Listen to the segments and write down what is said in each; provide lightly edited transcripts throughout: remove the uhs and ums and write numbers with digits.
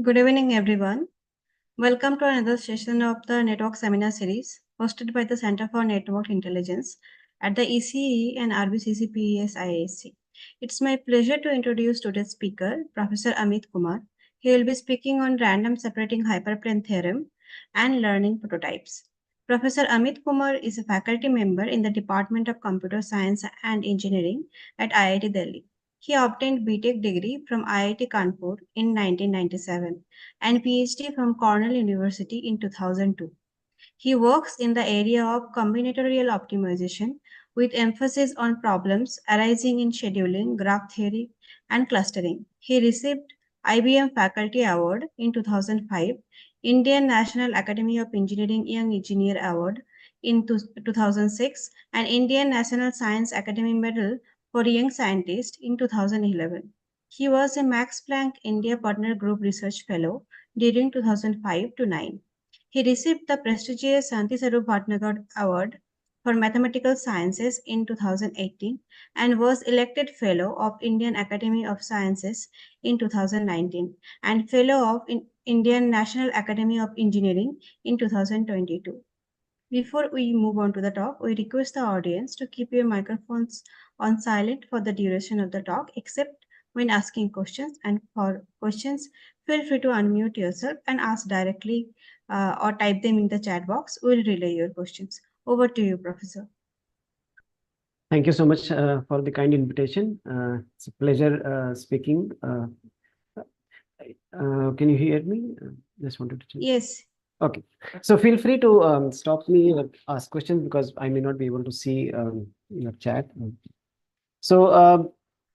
Good evening, everyone. Welcome to another session of the Network Seminar Series hosted by the Center for Network Intelligence at the ECE and RBCCPES IISc. It's my pleasure to introduce today's speaker, Professor Amit Kumar. He will be speaking on random separating hyperplane theorem and learning prototypes. Professor Amit Kumar is a faculty member in the Department of Computer Science and Engineering at IIT Delhi. He obtained BTech degree from IIT Kanpur in 1997 and PhD from Cornell University in 2002. He works in the area of combinatorial optimization with emphasis on problems arising in scheduling, graph theory, and clustering. He received IBM Faculty Award in 2005, Indian National Academy of Engineering Young Engineer Award in 2006, and Indian National Science Academy Medal for Young Scientist in 2011. He was a Max Planck India Partner Group Research Fellow during 2005 to 9. He received the prestigious Santi Sarup Bhatnagar Award for Mathematical Sciences in 2018 and was elected Fellow of Indian Academy of Sciences in 2019 and Fellow of Indian National Academy of Engineering in 2022. Before we move on to the talk, we request the audience to keep your microphones on silent for the duration of the talk, except when asking questions. And for questions, feel free to unmute yourself and ask directly or type them in the chat box. We'll relay your questions. Over to you, Professor. Thank you so much for the kind invitation. It's a pleasure speaking. Can you hear me? Just wanted to check. Yes. Okay. So feel free to stop me or ask questions because I may not be able to see your chat. So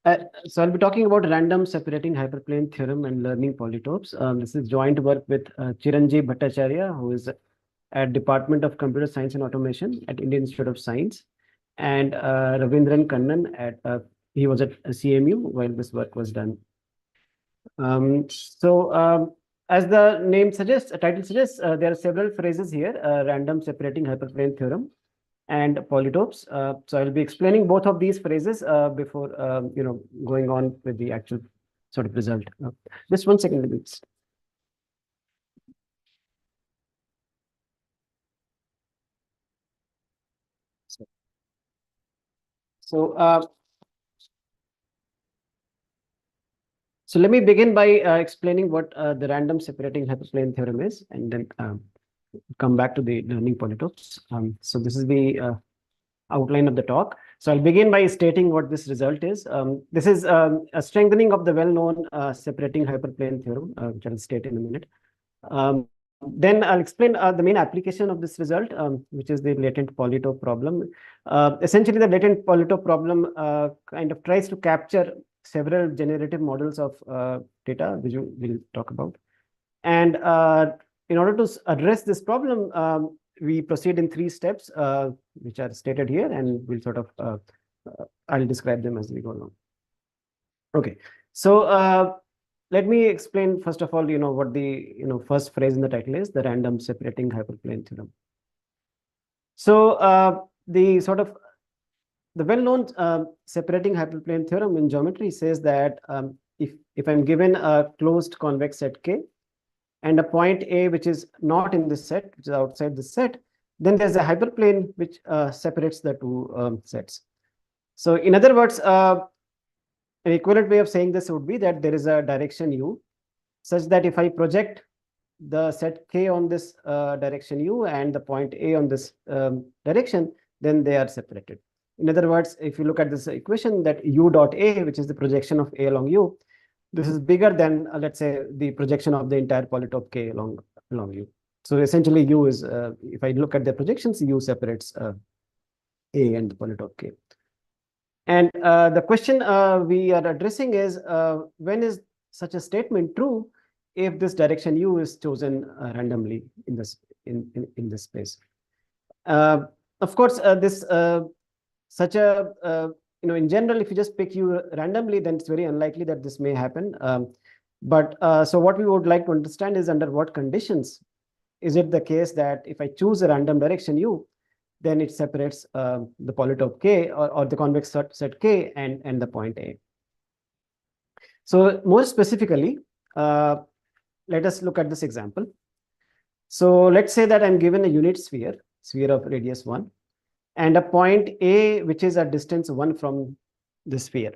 I'll be talking about random separating hyperplane theorem and learning polytopes. This is joint work with Chiranjib Bhattacharyya, who is at Department of Computer Science and Automation at Indian Institute of Science, and Ravindran Kannan he was at CMU while this work was done. As the name suggests, title suggests, there are several phrases here: random separating hyperplane theorem and polytopes. So I'll be explaining both of these phrases before going on with the actual sort of result. Just 1 second, please. So let me begin by explaining what the random separating hyperplane theorem is, and then come back to the learning polytopes. So this is the outline of the talk. So I'll begin by stating what this result is. This is a strengthening of the well-known separating hyperplane theorem, which I'll state in a minute. Then I'll explain the main application of this result, which is the latent polytope problem. Essentially, the latent polytope problem kind of tries to capture several generative models of data, which we'll talk about. And in order to address this problem, we proceed in 3 steps, which are stated here, and we'll sort of, I'll describe them as we go along. Okay, so let me explain first of all, what the first phrase in the title is: the random separating hyperplane theorem. So the well-known separating hyperplane theorem in geometry says that if I'm given a closed convex set K and a point A which is not in this set, which is outside the set, then there's a hyperplane which separates the 2 sets. So in other words, an equivalent way of saying this would be that there is a direction U, such that if I project the set K on this direction U and the point A on this direction, then they are separated. In other words, if you look at this equation, that U dot A, which is the projection of A along U, this is bigger than, let's say, the projection of the entire polytope K along U. So essentially, U is, if I look at the projections, U separates A and the polytope K. And the question we are addressing is, when is such a statement true if this direction U is chosen randomly in this space? Of course, in general, if you just pick U randomly, then it's very unlikely that this may happen. So what we would like to understand is under what conditions is it the case that if I choose a random direction U, then it separates the polytope K or the convex set K and the point A. So more specifically, let us look at this example. So let's say that I'm given a unit sphere of radius 1, and a point A, which is at distance 1 from the sphere.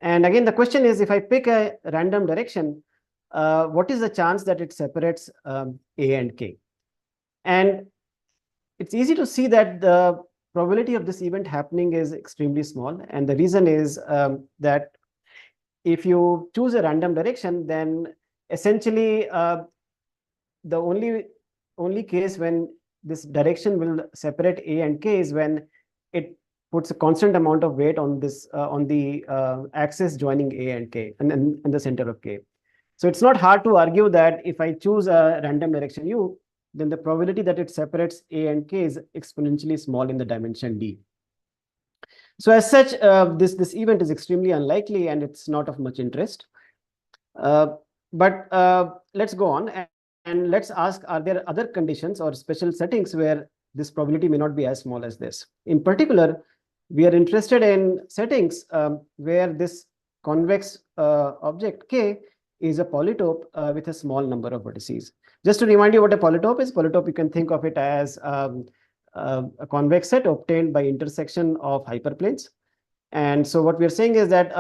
And again, the question is, if I pick a random direction, what is the chance that it separates A and K? And it's easy to see that the probability of this event happening is extremely small. And the reason is that if you choose a random direction, then essentially the only case when this direction will separate A and K is when it puts a constant amount of weight on this on the axis joining A and K and the center of K. So it's not hard to argue that if I choose a random direction U, then the probability that it separates A and K is exponentially small in the dimension D. So as such, this event is extremely unlikely and it's not of much interest. But let's go on and let's ask, are there other conditions or special settings where this probability may not be as small as this? In particular, we are interested in settings where this convex object K is a polytope with a small number of vertices. Just to remind you what a polytope is, you can think of it as a convex set obtained by intersection of hyperplanes. And so what we're saying is that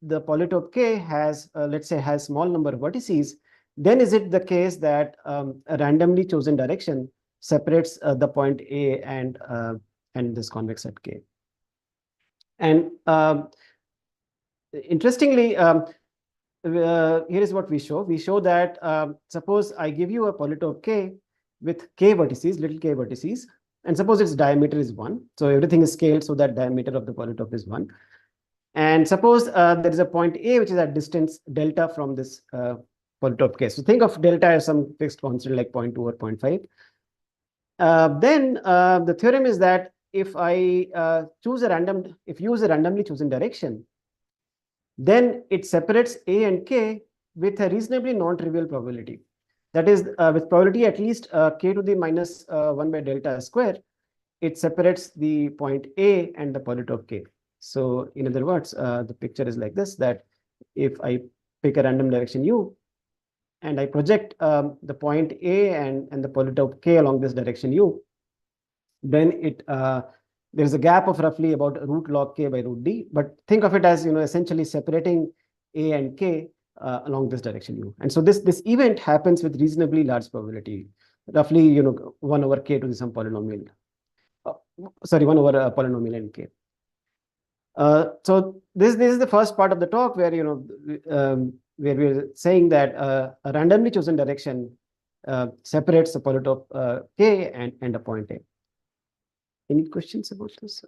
the polytope K has, let's say, has small number of vertices. Then is it the case that a randomly chosen direction separates the point A and this convex set K? And interestingly, here is what we show. We show that suppose I give you a polytope K with K vertices, little k vertices, and suppose its diameter is 1. So everything is scaled so that diameter of the polytope is 1. And suppose there is a point A which is at distance delta from this polytope K. So think of delta as some fixed constant like 0.2 or 0.5. Then the theorem is that if I use a randomly chosen direction, then it separates A and K with a reasonably non-trivial probability. That is, with probability at least k to the minus 1 by delta square, it separates the point A and the polytope K. So in other words, the picture is like this, that if I pick a random direction U and I project the point A and the polytope K along this direction U, then there is a gap of roughly about root log K by root D. But think of it as essentially separating A and K along this direction U. And so this event happens with reasonably large probability, roughly 1 over K to the some polynomial. 1 over polynomial n K. So this is the first part of the talk where where we're saying that a randomly chosen direction separates the polytope K and a point A. Any questions about this?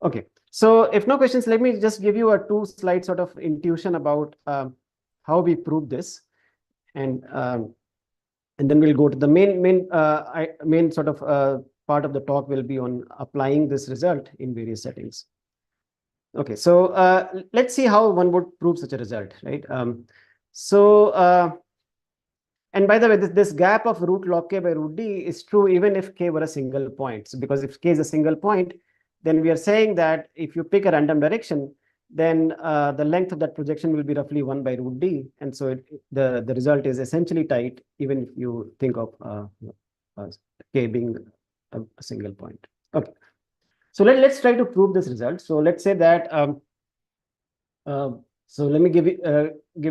Okay, so if no questions, let me just give you a 2-slide sort of intuition about how we prove this, and then we'll go to the main sort of part of the talk will be on applying this result in various settings. Okay, so let's see how one would prove such a result, right? And by the way, this gap of root log K by root D is true even if K were a single point. So because if K is a single point, then we are saying that if you pick a random direction, then the length of that projection will be roughly 1 by root D. And so the result is essentially tight, even if you think of K being a single point. Okay, so let's try to prove this result. So let's say that, so let me give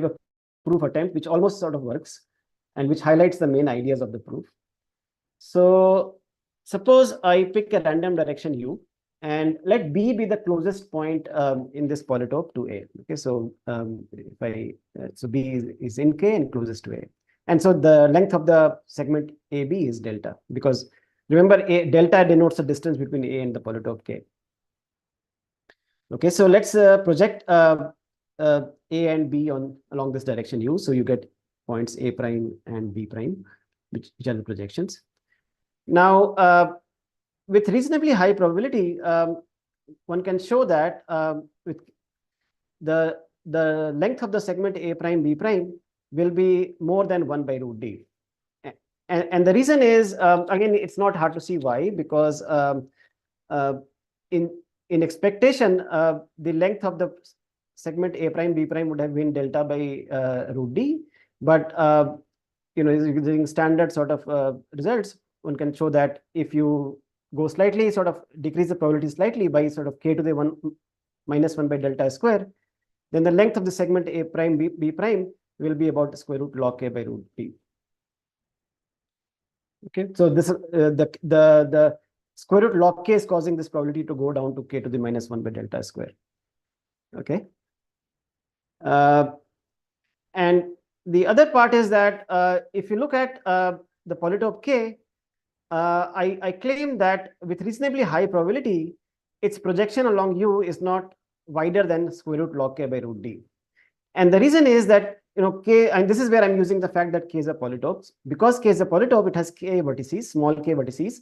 a proof attempt, which almost sort of works, and which highlights the main ideas of the proof. So suppose I pick a random direction U, and let B be the closest point in this polytope to A. Okay, so so B is in K and closest to A, and so the length of the segment AB is delta, because remember delta denotes the distance between A and the polytope K. Okay, so let's project A and B along this direction U. So you get points A prime and B prime, which are the projections. Now, with reasonably high probability, one can show that with the length of the segment A prime B prime will be more than 1 by root D. And the reason is, again, it's not hard to see why, because in expectation, the length of the segment A prime, B prime would have been delta by root D. But using standard sort of results, one can show that if you go slightly, sort of decrease the probability slightly by sort of k to the 1 minus 1 by delta square, then the length of the segment A prime B prime will be about square root log k by root D. Okay, so this the square root log k is causing this probability to go down to k to the minus 1 by delta square. Okay, and the other part is that if you look at the polytope k, I claim that with reasonably high probability, its projection along U is not wider than square root log k by root D. And the reason is that k, and this is where I'm using the fact that k is a polytope. Because k is a polytope, it has k vertices, small k vertices.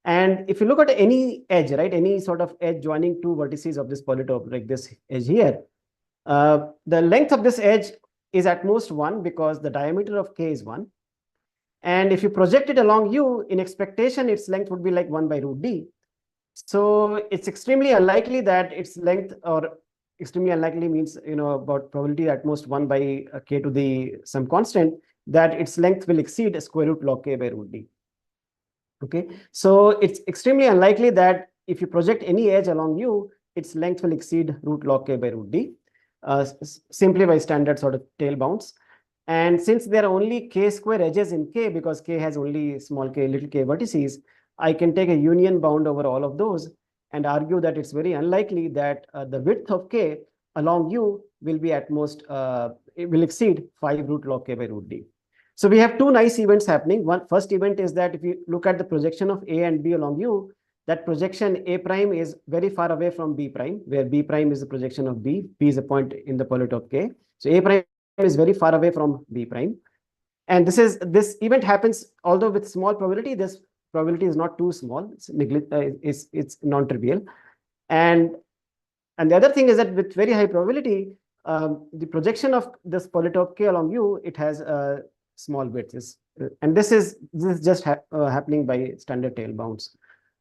And if you look at any edge, right, any sort of edge joining two vertices of this polytope, like this edge here, the length of this edge is at most 1 because the diameter of k is 1. And if you project it along U, in expectation, its length would be like 1 by root D. So it's extremely unlikely that its length, or extremely unlikely means, about probability at most 1 by k to the some constant, that its length will exceed square root log k by root D. Okay, so it's extremely unlikely that if you project any edge along U, its length will exceed root log k by root D, simply by standard sort of tail bounds. And since there are only k square edges in k, because k has only small k, little k vertices, I can take a union bound over all of those and argue that it's very unlikely that the width of k along U will be at most, it will exceed 5 root log k by root D. So we have two nice events happening. One first event is that if you look at the projection of A and B along U, that projection A prime is very far away from B prime, where B prime is the projection of B. B is a point in the polytope K. So A prime is very far away from B prime. And this event happens, although with small probability, this probability is not too small. It's non-trivial. And the other thing is that with very high probability, the projection of this polytope K along U, it has small widths. And this is just happening by standard tail bounds.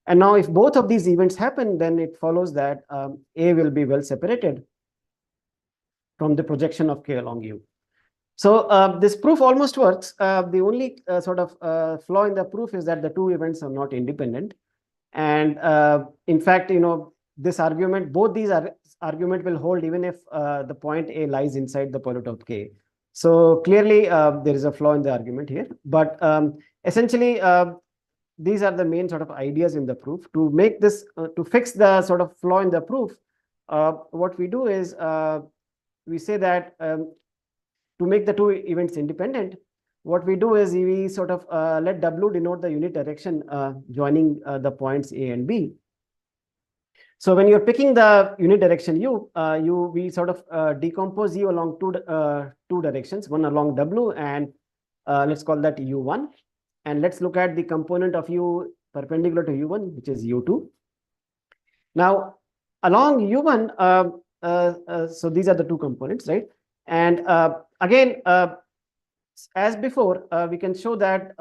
And now if both of these events happen, then it follows that A will be well separated from the projection of K along U. So this proof almost works. The only sort of flaw in the proof is that the two events are not independent. And in fact, this argument, both these argument will hold even if the point A lies inside the polytope K. So clearly there is a flaw in the argument here. But essentially, these are the main sort of ideas in the proof. To make this, to fix the sort of flaw in the proof, what we do is we say that to make the two events independent, what we do is we sort of let W denote the unit direction joining the points A and B. So when you're picking the unit direction U, we sort of decompose U along two directions, one along W, and let's call that U1. And let's look at the component of U perpendicular to U1, which is U2. Now, along U1, so these are the two components, right? And again, as before, we can show that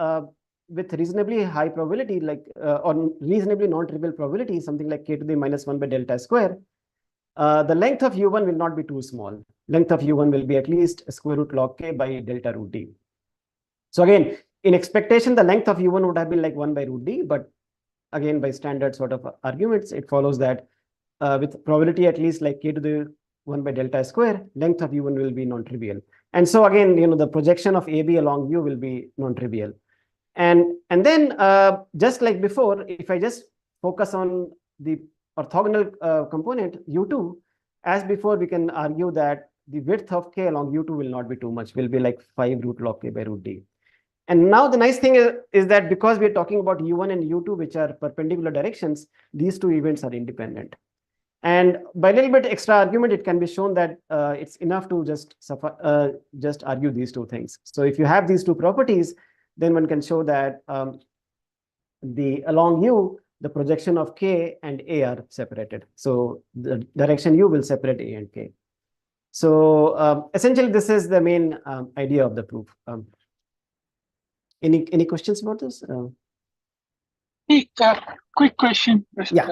with reasonably high probability, like or reasonably non-trivial probability, something like k to the minus 1 by delta square, the length of U1 will not be too small. Length of U1 will be at least square root log k by delta root D. So again, in expectation, the length of U1 would have been like 1 by root D, but again, by standard sort of arguments, it follows that with probability at least like k to the 1 by delta square, length of U1 will be non-trivial. And so again, the projection of AB along U will be non-trivial. And then just like before, if I just focus on the orthogonal component U2, as before, we can argue that the width of K along U2 will not be too much, will be like 5 root log K by root D. And now the nice thing is that because we're talking about U1 and U2, which are perpendicular directions, these two events are independent. And by a little bit extra argument, it can be shown that it's enough to just argue these two things. So if you have these two properties, then one can show that along U, the projection of K and A are separated. So the direction U will separate A and K. So essentially, this is the main idea of the proof. Any questions about this? Hey, quick question. Yeah.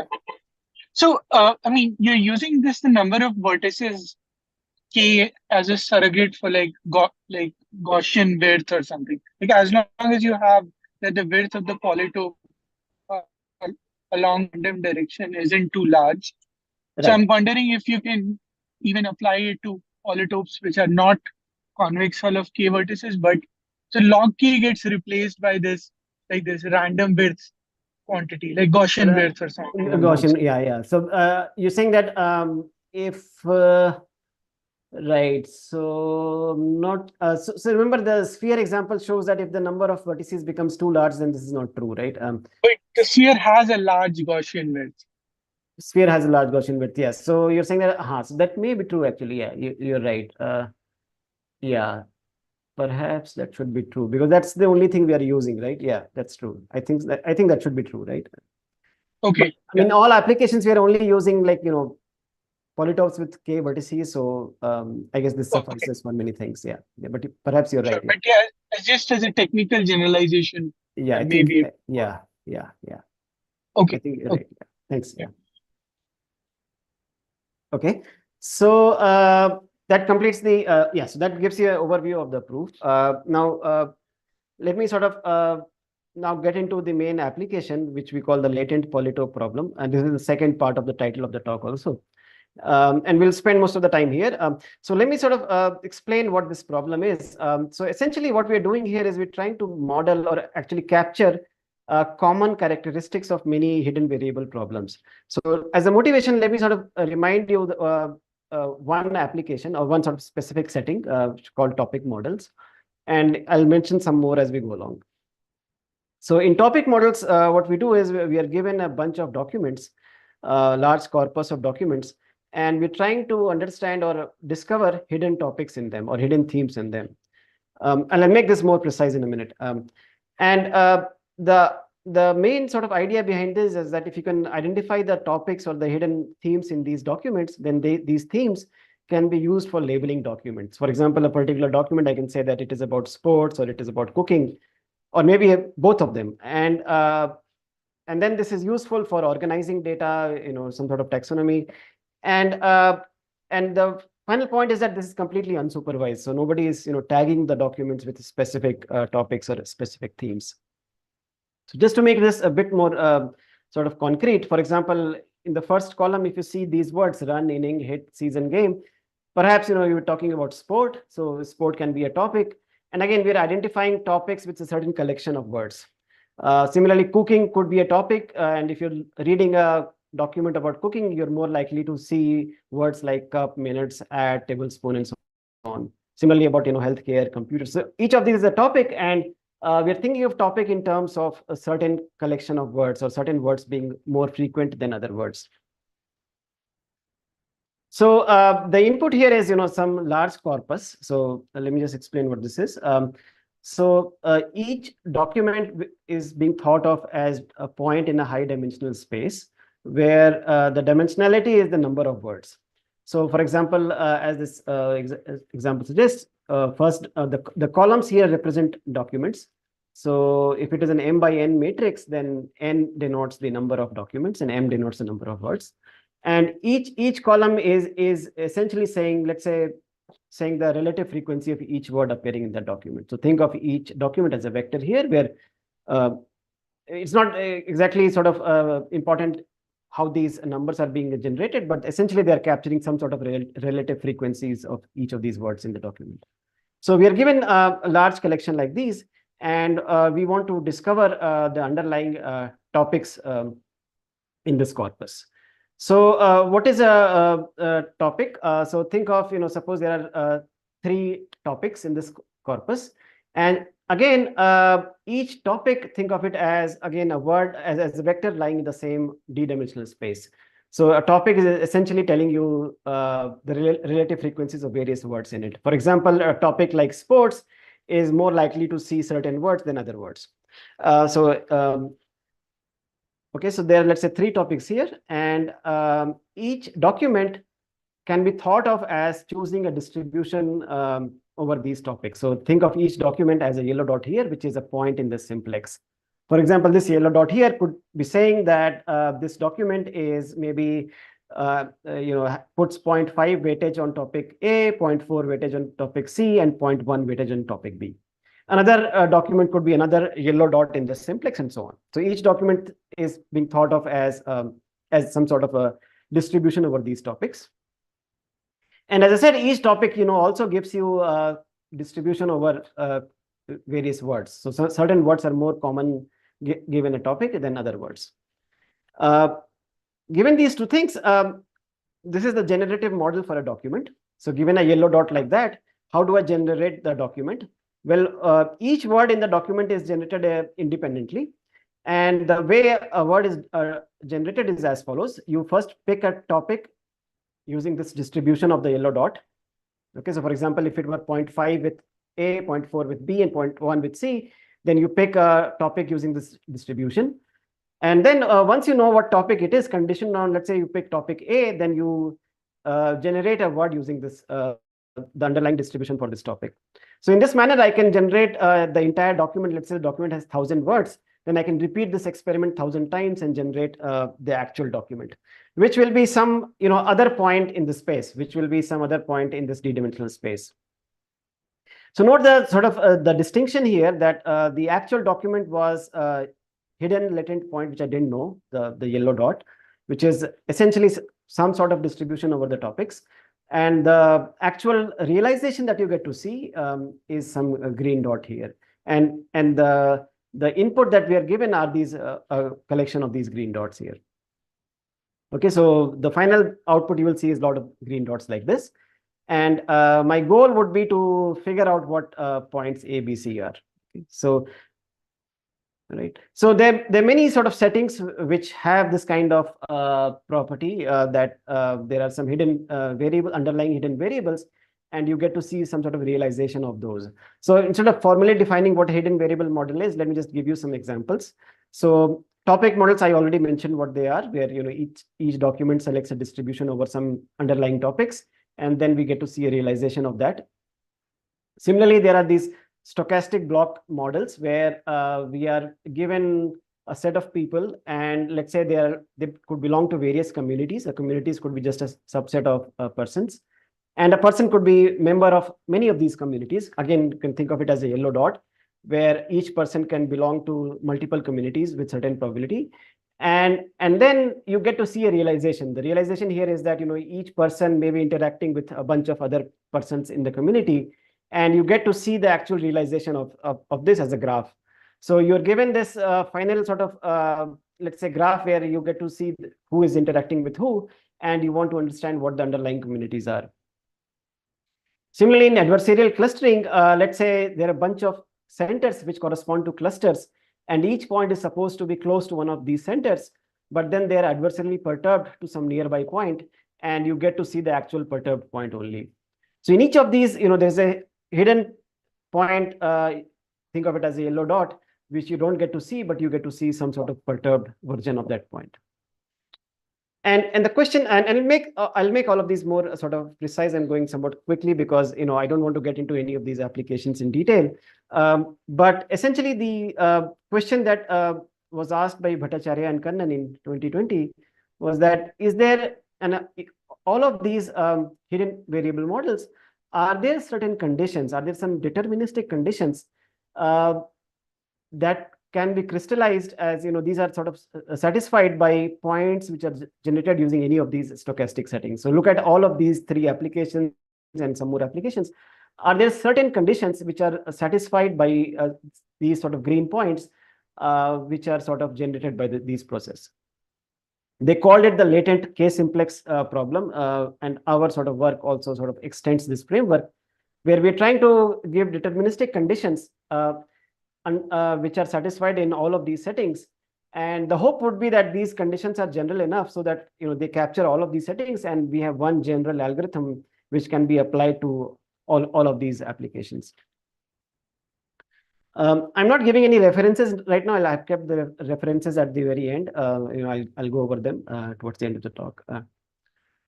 So, I mean, you're using the number of vertices K as a surrogate for like Gaussian width or something. Like as long as you have that the width of the polytope uh, along random direction isn't too large. So Right. I'm wondering if you can even apply it to polytopes which are not convex hull of K vertices, but so log K gets replaced by this like this random width quantity, like Gaussian width or something along those. Gaussian, yeah. So you're saying that if right, so not so remember the sphere example shows that if the number of vertices becomes too large, then this is not true, right? But the sphere has a large Gaussian width. Sphere has a large Gaussian width, yes. So you're saying that so that may be true actually. Yeah, you're right. Yeah, perhaps that should be true because that's the only thing we are using, right? Yeah, that's true. I think that should be true, right? But Okay. in all applications, we are only using like polytopes with K vertices. So I guess this Okay. suffices for many things. Yeah, but perhaps you're Sure. right. But yeah, it's just as a technical generalization, Yeah, I think maybe. yeah. I Okay. think you're Okay. right. Yeah. Thanks. Yeah. Okay. So that completes the so that gives you an overview of the proof. Now let me sort of now get into the main application, which we call the latent polytope problem, and this is the second part of the title of the talk also. And we'll spend most of the time here. So let me sort of explain what this problem is. So essentially what we're doing here is we're trying to model or actually capture common characteristics of many hidden variable problems. So as a motivation, let me sort of remind you one application or one sort of specific setting called topic models. And I'll mention some more as we go along. So in topic models, what we do is we are given a bunch of documents, large corpus of documents, and we're trying to understand or discover hidden topics in them or hidden themes in them. And I'll make this more precise in a minute. And the main sort of idea behind this is that if you can identify the topics or the hidden themes in these documents, then these themes can be used for labeling documents. For example, a particular document, I can say that it is about sports or it is about cooking, or maybe both of them. And then this is useful for organizing data, some sort of taxonomy. And the final point is that this is completely unsupervised. So nobody is tagging the documents with specific topics or specific themes. So just to make this a bit more sort of concrete, for example, in the first column, if you see these words, run, inning, hit, season, game, perhaps you were talking about sport. So sport can be a topic. And again, we're identifying topics with a certain collection of words. Similarly, cooking could be a topic. And if you're reading a document about cooking, you're more likely to see words like cup, minutes, add, tablespoon, and so on. Similarly, about healthcare, computers. So each of these is a topic, and we're thinking of topic in terms of a certain collection of words or certain words being more frequent than other words. So the input here is some large corpus. So let me just explain what this is. So each document is being thought of as a point in a high dimensional space where the dimensionality is the number of words. So for example, as this example suggests, first the columns here represent documents. So if it is an m by n matrix, then n denotes the number of documents and m denotes the number of words. And each column is essentially saying, let's say, saying the relative frequency of each word appearing in the document. So think of each document as a vector here, where it's not exactly sort of important how these numbers are being generated, but essentially they are capturing some sort of relative frequencies of each of these words in the document. So we are given a large collection like these, and we want to discover the underlying topics in this corpus. So what is a topic? So think of, suppose there are 3 topics in this corpus. And again, each topic, think of it as, again, a word as a vector lying in the same d-dimensional space. So a topic is essentially telling you the relative frequencies of various words in it. For example, a topic like sports is more likely to see certain words than other words. Okay, so there are, let's say, 3 topics here, and each document can be thought of as choosing a distribution over these topics. So think of each document as a yellow dot here, which is a point in the simplex. For example, this yellow dot here could be saying that this document is maybe puts 0.5 weightage on topic A, 0.4 weightage on topic C, and 0.1 weightage on topic B. Another document could be another yellow dot in the simplex, and so on. So each document is being thought of as some sort of a distribution over these topics. And as I said, each topic, also gives you a distribution over various words. So certain words are more common given a topic than other words. Given these two things, this is the generative model for a document. So given a yellow dot like that, how do I generate the document? Well, each word in the document is generated independently. And the way a word is generated is as follows. You first pick a topic using this distribution of the yellow dot. Okay, so for example, if it were 0.5 with A, 0.4 with B, and 0.1 with C, then you pick a topic using this distribution. And then once you know what topic it is, conditioned on, let's say you pick topic A, then you generate a word using this the underlying distribution for this topic. So in this manner, I can generate the entire document. Let's say the document has 1,000 words. Then I can repeat this experiment 1,000 times and generate the actual document, which will be some other point in the space, which will be some other point in this d-dimensional space. So note the sort of the distinction here that the actual document was hidden latent point, which I didn't know, the yellow dot, which is essentially some sort of distribution over the topics. And the actual realization that you get to see is some green dot here. And the input that we are given are these a collection of these green dots here. Okay, so the final output you will see is a lot of green dots like this. And my goal would be to figure out what points A, B, C are. Okay, so right. So there are many sort of settings which have this kind of property that there are some hidden underlying hidden variables, and you get to see some sort of realization of those. So instead of formally defining what a hidden variable model is, let me just give you some examples. So topic models, I already mentioned what they are, where each document selects a distribution over some underlying topics, and then we get to see a realization of that. Similarly, there are these stochastic block models where we are given a set of people, and let's say they could belong to various communities. The communities could be just a subset of persons, and a person could be member of many of these communities. Again, you can think of it as a yellow dot, where each person can belong to multiple communities with certain probability. And then you get to see a realization. The realization here is that each person may be interacting with a bunch of other persons in the community, and you get to see the actual realization of this as a graph. So you're given this final sort of, let's say, graph where you get to see who is interacting with who, and you want to understand what the underlying communities are. Similarly, in adversarial clustering, let's say there are a bunch of centers which correspond to clusters, and each point is supposed to be close to one of these centers, but then they are adversarially perturbed to some nearby point, and you get to see the actual perturbed point only. So in each of these, there's a hidden point, think of it as a yellow dot, which you don't get to see, but you get to see some sort of perturbed version of that point. And the question, and I'll make all of these more sort of precise and going somewhat quickly, because I don't want to get into any of these applications in detail. But essentially, the question that was asked by Bhattacharyya and Kannan in 2020 was that, is there all of these hidden variable models, are there certain conditions, are there some deterministic conditions that can be crystallized as, these are sort of satisfied by points which are generated using any of these stochastic settings. So look at all of these three applications and some more applications. Are there certain conditions which are satisfied by these sort of green points, which are sort of generated by these processes? They called it the latent k-simplex problem, and our sort of work also sort of extends this framework, where we're trying to give deterministic conditions which are satisfied in all of these settings. And the hope would be that these conditions are general enough so that they capture all of these settings, and we have one general algorithm which can be applied to all of these applications. I'm not giving any references right now. I've kept the references at the very end. I'll go over them towards the end of the talk.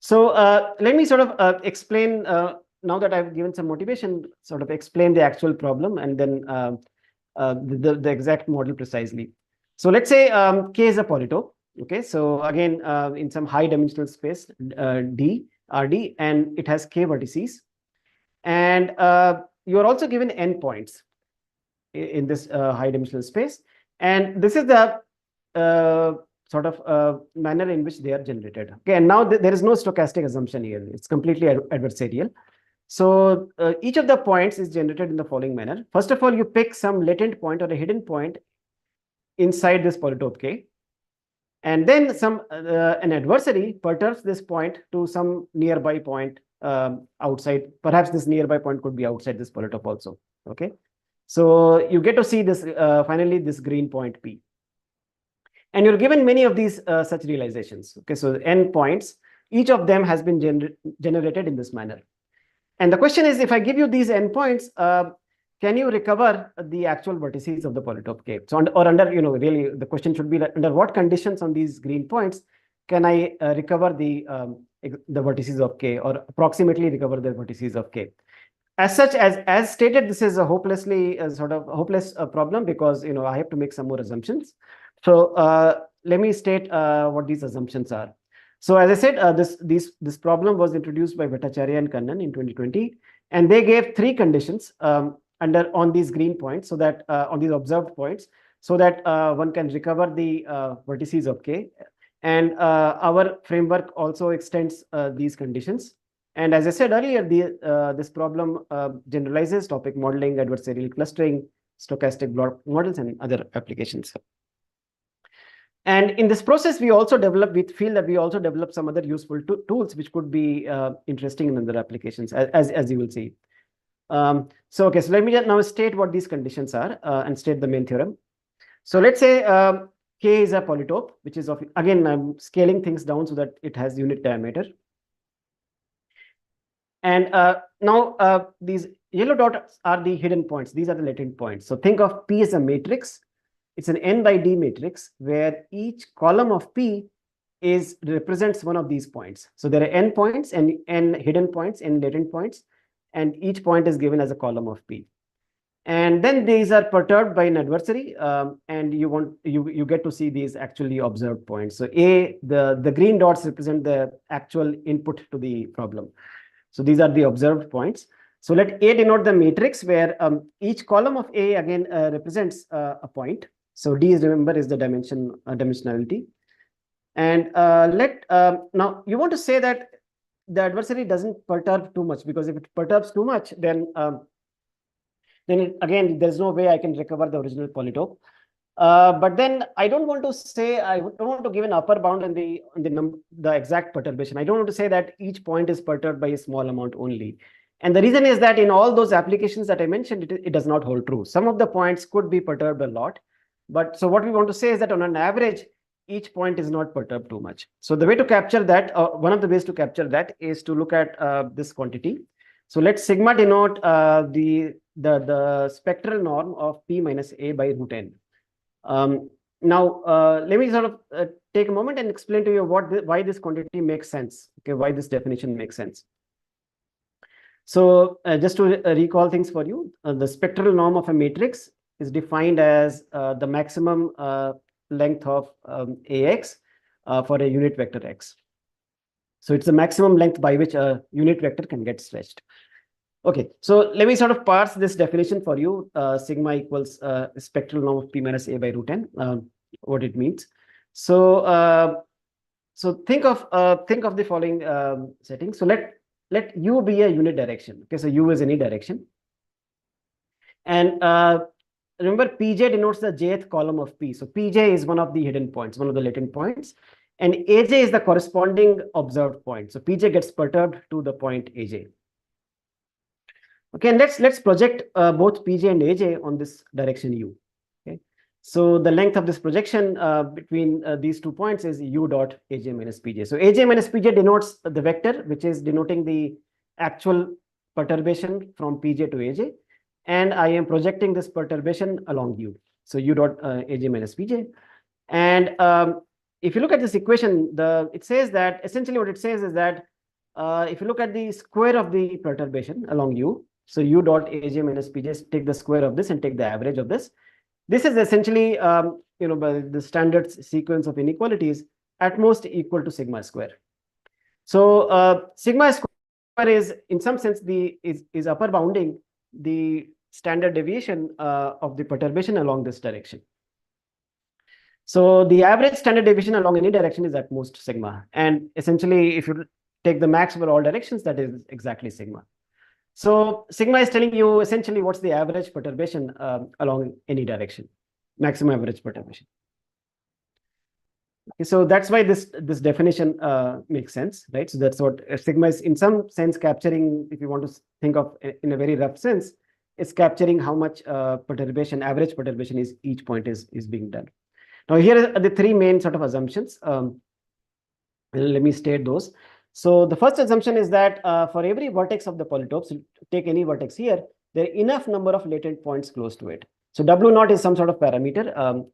So let me sort of explain, now that I've given some motivation, sort of explain the actual problem, and then the exact model precisely. So let's say K is a polytope. Okay, so again, in some high dimensional space, D, RD, and it has k vertices. And you are also given n points in this high dimensional space. And this is the sort of manner in which they are generated. Okay, and now there is no stochastic assumption here. It's completely adversarial. So each of the points is generated in the following manner. First of all, you pick some latent point or a hidden point inside this polytope K. And then an adversary perturbs this point to some nearby point outside. Perhaps this nearby point could be outside this polytope also. Okay, so you get to see this finally this green point P. And you're given many of these such realizations. Okay, so n points, each of them has been generated in this manner. And the question is, if I give you these n points, can you recover the actual vertices of the polytope K? So, or under, really the question should be under what conditions on these green points can I recover the vertices of K, or approximately recover the vertices of K? As such, as stated, this is a hopelessly sort of hopeless problem, because I have to make some more assumptions. So let me state what these assumptions are. So as I said, this problem was introduced by Bhattacharyya and Kannan in 2020, and they gave 3 conditions on these green points, so that on these observed points, so that one can recover the vertices of K. And our framework also extends these conditions. And as I said earlier, this problem generalizes topic modeling, adversarial clustering, stochastic block models, and other applications. And in this process, we feel that we also develop some other useful tools which could be interesting in other applications, as you will see. So let me now state what these conditions are and state the main theorem. So let's say K is a polytope, which is again, I'm scaling things down so that it has unit diameter. And now these yellow dots are the hidden points. These are the latent points. So think of P as a matrix. It's an n by d matrix where each column of P represents one of these points. So there are n points and n hidden points, n latent points, and each point is given as a column of P. And then these are perturbed by an adversary, and you get to see these actually observed points. So the green dots represent the actual input to the problem. So these are the observed points. So let A denote the matrix where each column of A again represents a point. So D remember is the dimensionality. And now you want to say that the adversary doesn't perturb too much, because if it perturbs too much, then again there's no way I can recover the original polytope. But then I don't want to give an upper bound on the exact perturbation. I don't want to say that each point is perturbed by a small amount only. And the reason is that in all those applications that I mentioned, it does not hold true. Some of the points could be perturbed a lot. But so what we want to say is that on an average, each point is not perturbed too much. So the way to capture that, one of the ways to capture that is to look at this quantity. So let's sigma denote the spectral norm of P minus A by root n. Now, let me sort of take a moment and explain to you why this quantity makes sense. Okay, why this definition makes sense. So just to recall things for you, the spectral norm of a matrix is defined as the maximum length of AX for a unit vector X. So it's the maximum length by which a unit vector can get stretched. Okay, so let me sort of parse this definition for you. Sigma equals spectral norm of P minus A by root n, what it means. So think of the following setting. So let U be a unit direction. Okay, so U is any direction. And remember, Pj denotes the jth column of P. So Pj is one of the hidden points, one of the latent points. And Aj is the corresponding observed point. So Pj gets perturbed to the point Aj. Okay, and let's project both Pj and Aj on this direction U. Okay, so the length of this projection between these 2 points is U dot Aj minus Pj. So Aj minus Pj denotes the vector, which is denoting the actual perturbation from Pj to Aj. And I am projecting this perturbation along U. So U dot Aj minus Pj. And if you look at this equation, it says that essentially what it says is that if you look at the square of the perturbation along U, so U dot Aj minus Pj, take the square of this and take the average of this. This is essentially, by the standard sequence of inequalities at most equal to sigma square. So sigma square is, in some sense, is upper bounding the standard deviation of the perturbation along this direction. So the average standard deviation along any direction is at most sigma, and essentially, if you take the max over all directions, that is exactly sigma. So sigma is telling you essentially what's the average perturbation along any direction, maximum average perturbation. Okay, so that's why this definition makes sense, right? So that's what sigma is in some sense capturing, if you want to think of in a very rough sense, it's capturing how much perturbation, average perturbation is each point is being done. Now here are the three main sort of assumptions. Let me state those. So the first assumption is that for every vertex of the polytope, so take any vertex here, there are enough number of latent points close to it. So W naught is some sort of parameter.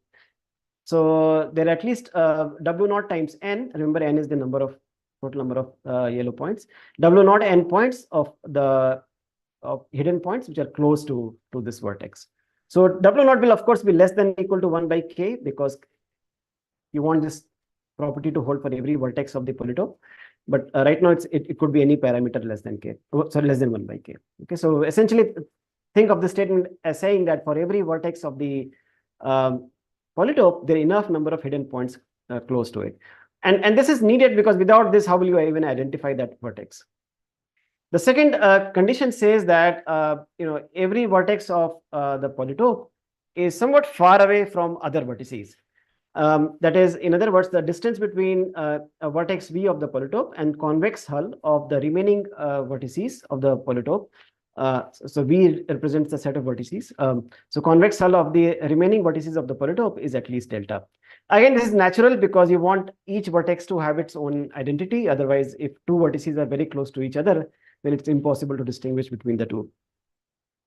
So there are at least W naught times N. Remember, N is the total number of yellow points. W naught N points of the hidden points which are close to this vertex. So W naught will of course be less than or equal to 1 by K, because you want this property to hold for every vertex of the polytope. But right now it could be any parameter less than K, sorry, less than 1 by K. Okay, so essentially think of the statement as saying that for every vertex of the polytope, there are enough number of hidden points close to it. And this is needed because without this, how will you even identify that vertex? The second condition says that every vertex of the polytope is somewhat far away from other vertices. That is, in other words, the distance between a vertex V of the polytope and convex hull of the remaining vertices of the polytope. So V represents the set of vertices. So convex hull of the remaining vertices of the polytope is at least delta. Again, this is natural because you want each vertex to have its own identity. Otherwise, if two vertices are very close to each other, then it's impossible to distinguish between the two.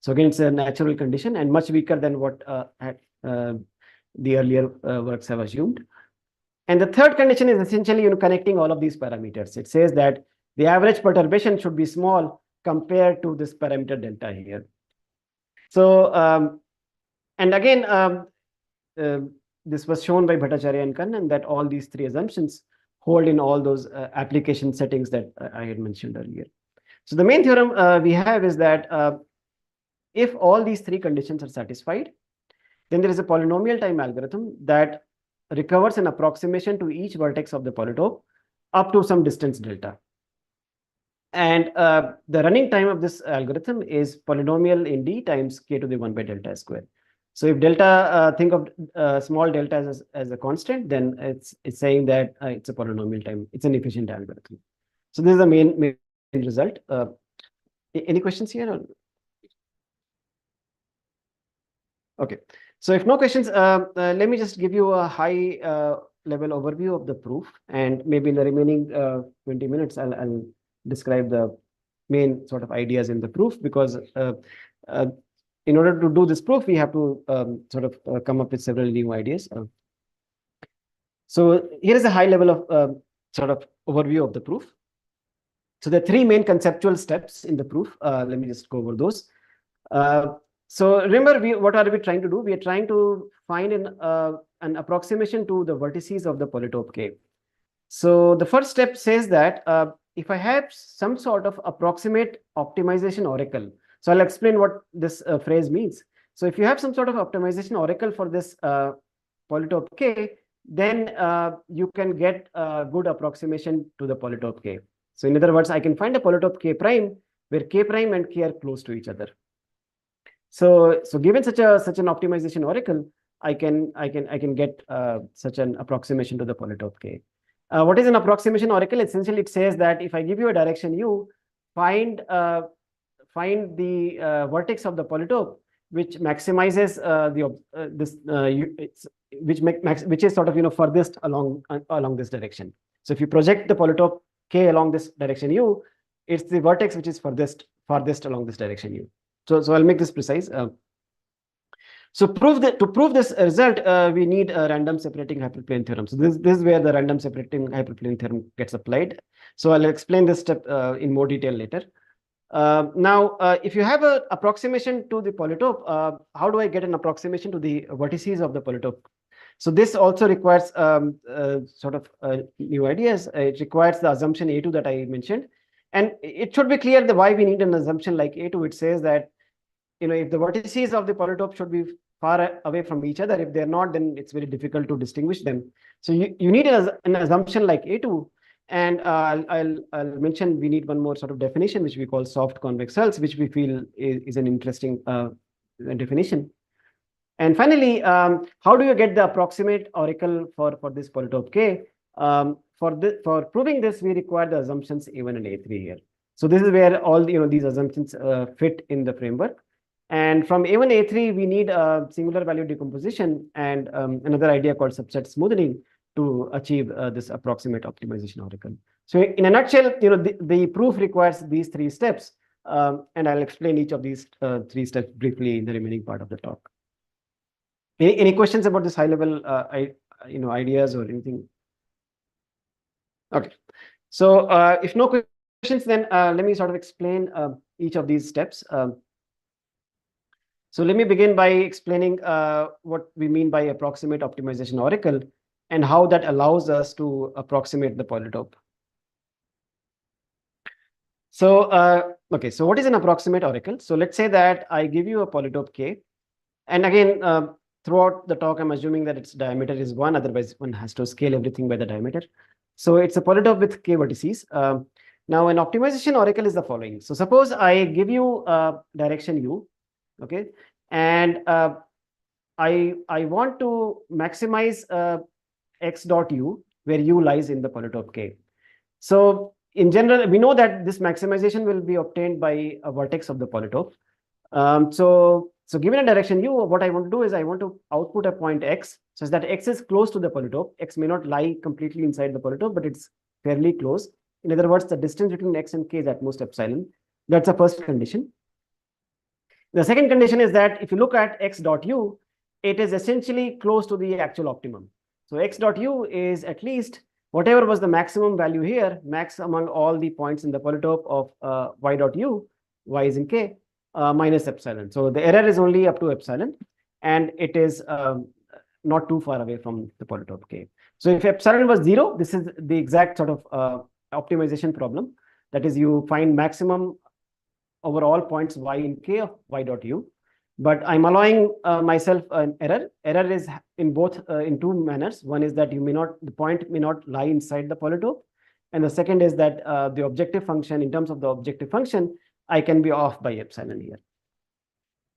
So again, it's a natural condition and much weaker than what the earlier works have assumed. And the third condition is essentially connecting all of these parameters. It says that the average perturbation should be small compared to this parameter delta here. So, and again, this was shown by Bhattacharyya and Kannan that all these three assumptions hold in all those application settings that I had mentioned earlier. So the main theorem we have is that if all these three conditions are satisfied, then there is a polynomial time algorithm that recovers an approximation to each vertex of the polytope up to some distance delta. And the running time of this algorithm is polynomial in D times K to the 1 by delta square. So if delta, think of small delta as a constant, then it's saying that it's a polynomial time. It's an efficient algorithm. So this is the main result. Any questions here? Okay. So if no questions, let me just give you a high level overview of the proof, and maybe in the remaining 20 minutes, I'll describe the main sort of ideas in the proof, because in order to do this proof, we have to sort of come up with several new ideas. So here is a high level of sort of overview of the proof. So there are three main conceptual steps in the proof. Let me just go over those. So remember, what are we trying to do? We are trying to find an approximation to the vertices of the polytope K. So the first step says that if I have some sort of approximate optimization oracle, so I'll explain what this phrase means. So if you have some sort of optimization oracle for this polytope K, then you can get a good approximation to the polytope K. So in other words, I can find a polytope K prime where K prime and K are close to each other. So given such an optimization oracle, I can get such an approximation to the polytope K. What is an approximation oracle? Essentially, it says that if I give you a direction U, find the vertex of the polytope which maximizes which is sort of furthest along this direction. So if you project the polytope K along this direction U, it's the vertex which is farthest along this direction U. So I'll make this precise. So to prove this result, we need a random separating hyperplane theorem. So this is where the random separating hyperplane theorem gets applied. So I'll explain this step in more detail later. Now, if you have an approximation to the polytope, how do I get an approximation to the vertices of the polytope? So this also requires sort of new ideas. It requires the assumption A2 that I mentioned. And it should be clear why we need an assumption like A2. It says that, if the vertices of the polytope should be far away from each other, if they're not, then it's very difficult to distinguish them. So you need an assumption like A2. And I'll mention we need one more sort of definition, which we call soft convex hulls, which we feel is an interesting definition. And finally, how do you get the approximate oracle for this polytope K? For proving this, we require the assumptions A1 and A3 here. So this is where all these assumptions fit in the framework. And from A1, A3, we need a singular value decomposition and another idea called subset smoothing to achieve this approximate optimization oracle. So in a nutshell, the proof requires these 3 steps, and I'll explain each of these 3 steps briefly in the remaining part of the talk. Any questions about this high level ideas or anything? Okay. So if no questions, then let me sort of explain each of these steps. So let me begin by explaining what we mean by approximate optimization oracle and how that allows us to approximate the polytope. So okay, so what is an approximate oracle? So let's say that I give you a polytope K, and again, throughout the talk, I'm assuming that its diameter is 1, otherwise one has to scale everything by the diameter. So it's a polytope with K vertices. Now an optimization oracle is the following. So suppose I give you direction U, okay, and I want to maximize x dot U, where U lies in the polytope K. So in general, we know that this maximization will be obtained by a vertex of the polytope. So given a direction U, what I want to do is I want to output a point X such that X is close to the polytope. X may not lie completely inside the polytope, but it's fairly close. In other words, the distance between X and K is at most epsilon. That's the first condition. The second condition is that if you look at X dot U, it is essentially close to the actual optimum. So X dot U is at least whatever was the maximum value here, max among all the points in the polytope of Y dot U, Y is in K, minus epsilon. So the error is only up to epsilon, and it is not too far away from the polytope K. So if epsilon was 0, this is the exact sort of optimization problem. That is, you find maximum over all points Y in K of Y dot U. But I'm allowing myself an error. Error is in both in 2 manners. One is that the point may not lie inside the polytope, and the second is that the objective function, in terms of the objective function, I can be off by epsilon here.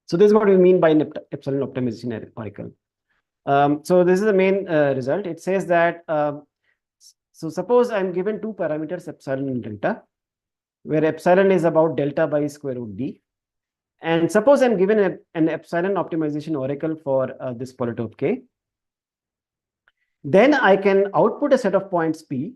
So this is what we mean by an epsilon optimization oracle. So this is the main result. It says that so suppose I'm given 2 parameters, epsilon and delta, where epsilon is about delta by square root d. And suppose I'm given an epsilon optimization oracle for this polytope K. Then I can output a set of points P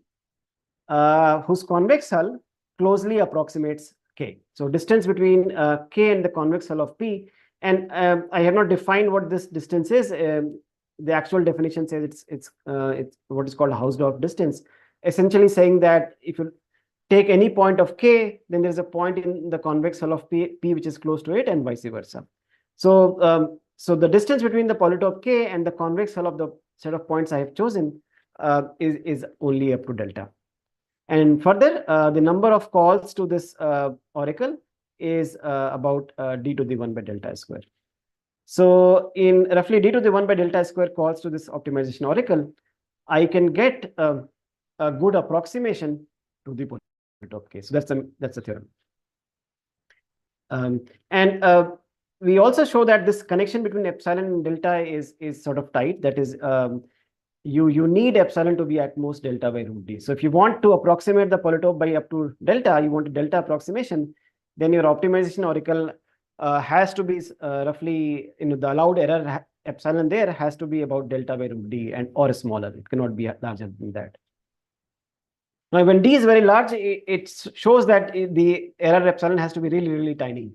whose convex hull closely approximates K. So distance between K and the convex hull of P. And I have not defined what this distance is. The actual definition says it's what is called Hausdorff distance, essentially saying that if you take any point of K, then there's a point in the convex hull of P which is close to it, and vice versa. So so the distance between the polytope K and the convex hull of the set of points I have chosen is only up to delta. And further, the number of calls to this oracle is about d to the 1 by delta square. So in roughly d to the 1 by delta square calls to this optimization oracle, I can get a good approximation to the polytope K. So that's the theorem. And we also show that this connection between epsilon and delta is sort of tight. That is, you need epsilon to be at most delta by root d. So if you want to approximate the polytope by up to delta, you want a delta approximation, then your optimization oracle has to be roughly, the allowed error epsilon there has to be about delta by root d or smaller. It cannot be larger than that. Now, when d is very large, it shows that the error epsilon has to be really, really tiny.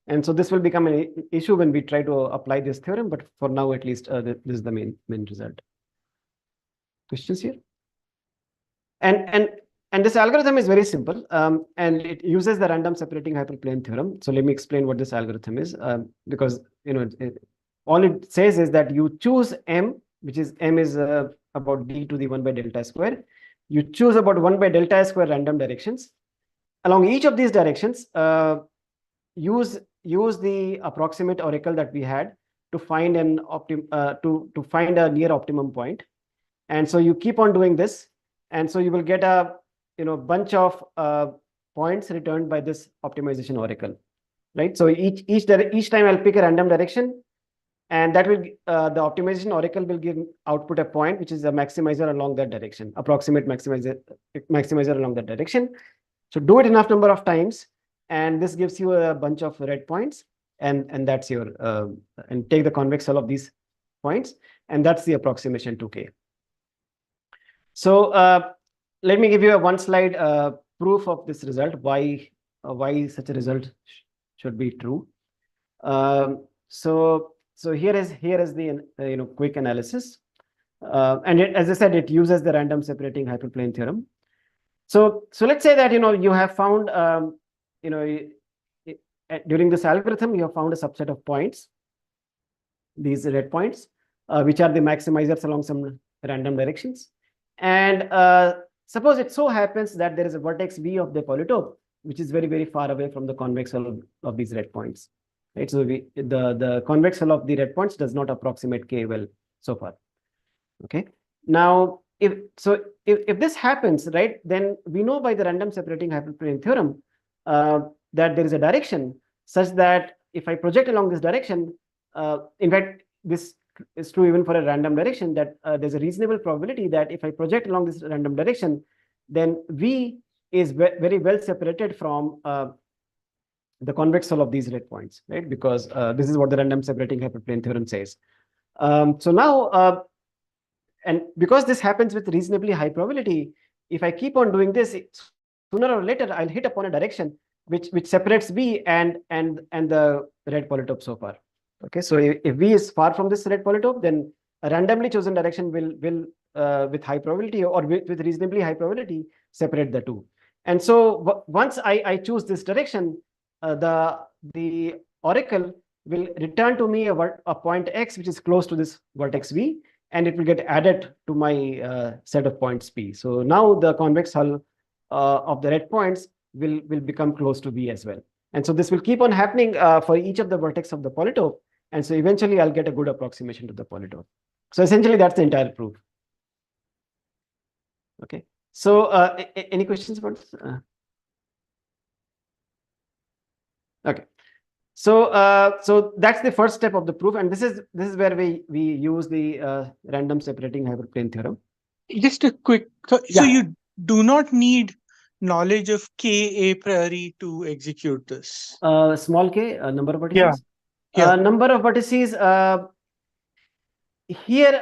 And so this will become an issue when we try to apply this theorem. But for now, at least, this is the main result. Questions here? And And this algorithm is very simple, and it uses the random separating hyperplane theorem. So let me explain what this algorithm is, because all it says is that you choose m, which is m is about d to the 1 by delta square. You choose about 1 by delta square random directions. Along each of these directions, use the approximate oracle that we had to find to find a near optimum point. And so you keep on doing this, and so you will get a bunch of points returned by this optimization oracle, right? So each time I'll pick a random direction, and that will the optimization oracle will give output a point which is a maximizer along that direction, approximate maximizer along that direction. So do it enough number of times, and this gives you a bunch of red points, and that's your and take the convex hull of these points, and that's the approximation to K. So let me give you a one slide proof of this result, why such a result should be true. So here is the quick analysis, and as I said, it uses the random separating hyperplane theorem. So let's say that you have found during this algorithm you have found a subset of points, these red points, which are the maximizers along some random directions. And suppose it so happens that there is a vertex V of the polytope, which is very, very far away from the convex hull of these red points, right? So the convex hull of the red points does not approximate K well so far. Okay. Now, if this happens, right, then we know by the random separating hyperplane theorem that there is a direction such that if I project along this direction, in fact, this is true even for a random direction, that there's a reasonable probability that if I project along this random direction, then V is very well separated from the convex hull of these red points, right? Because this is what the random separating hyperplane theorem says. So now, and because this happens with reasonably high probability, if I keep on doing this, sooner or later I'll hit upon a direction which separates V and the red polytope so far. Okay, so if V is far from this red polytope, then a randomly chosen direction will with high probability or with reasonably high probability separate the two. And so once I choose this direction, the oracle will return to me a point X which is close to this vertex V, and it will get added to my set of points P. So now the convex hull of the red points will become close to V as well. And so this will keep on happening for each of the vertex of the polytope. And so eventually I'll get a good approximation to the polytope. So essentially that's the entire proof. Okay. So any questions about this? Okay. So that's the first step of the proof, and this is where we use the random separating hyperplane theorem. Just a quick, so you do not need knowledge of K a priori to execute this. Small k, number of vertices. Number of vertices. Here,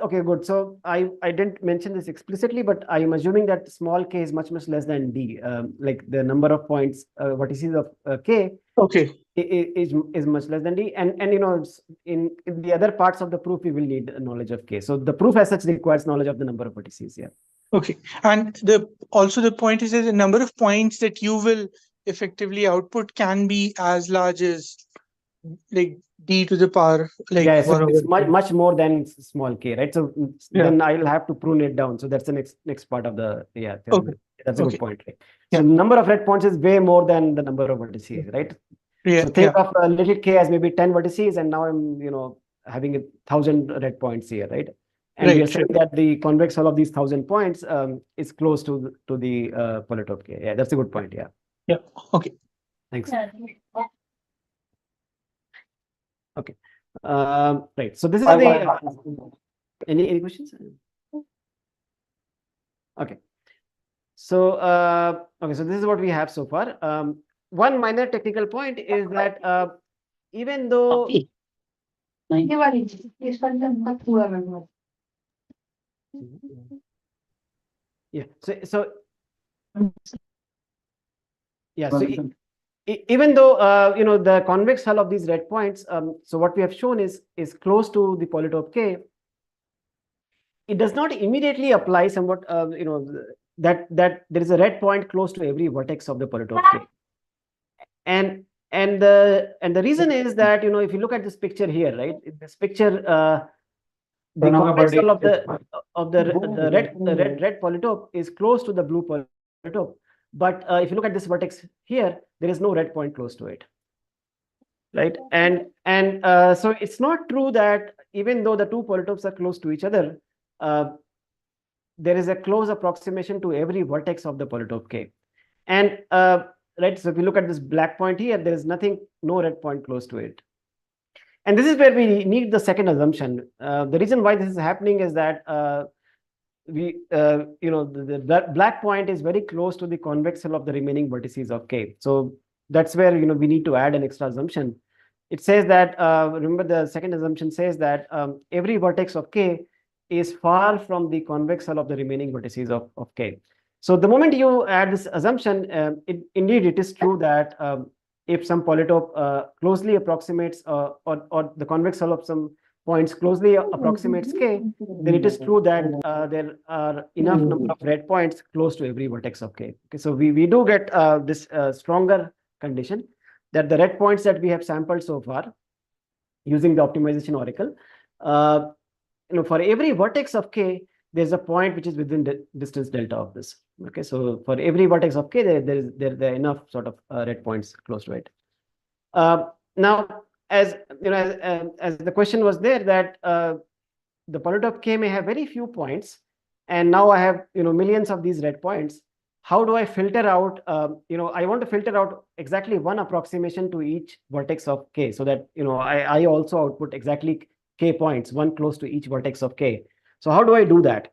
okay, good. So I didn't mention this explicitly, but I am assuming that small k is much less than d. Like the number of points, vertices of k. Okay. Is much less than d, and in the other parts of the proof we will need knowledge of k. So the proof as such requires knowledge of the number of vertices. Yeah. Okay, and also the point is that the number of points that you will effectively output can be as large as like d to the power, like so it's much more than small k, right? So then I will have to prune it down. So that's the next part of the Okay. That's a good point, right? So number of red points is way more than the number of vertices, right? So think of a little k as maybe 10 vertices, and now I'm having 1,000 red points here, right? And we are saying that the convex hull of these 1,000 points is close to the polytope k. Yeah, that's a good point. Yeah. Okay. Thanks. Okay. Right. So this is the any questions? Okay. So okay. So this is what we have so far. One minor technical point is that even though even though the convex hull of these red points, so what we have shown is close to the polytope k, it does not immediately apply somewhat that there is a red point close to every vertex of the polytope K. And the reason is that, if you look at this picture here, right? In this picture, the convex hull of the red polytope is close to the blue polytope. But if you look at this vertex here, there is no red point close to it, right? And so it's not true that even though the two polytopes are close to each other, there is a close approximation to every vertex of the polytope K. And right, so if you look at this black point here, there is no red point close to it. And this is where we need the second assumption. The reason why this is happening is that the black point is very close to the convex hull of the remaining vertices of K. So that's where we need to add an extra assumption. It says that, remember, the second assumption says that every vertex of K is far from the convex hull of the remaining vertices of K. So the moment you add this assumption, indeed it is true that if some polytope closely approximates or the convex hull of some points closely approximates K, then it is true that there are enough number of red points close to every vertex of K. Okay, so we do get this stronger condition that the red points that we have sampled so far using the optimization oracle, for every vertex of K, there's a point which is within the distance delta of this. Okay, so for every vertex of K, there are enough sort of red points close to it. Now, as as the question was there that the polytope K may have very few points, and now I have millions of these red points. How do I filter out? I want to filter out exactly one approximation to each vertex of K, so that I also output exactly K points, one close to each vertex of K. So how do I do that?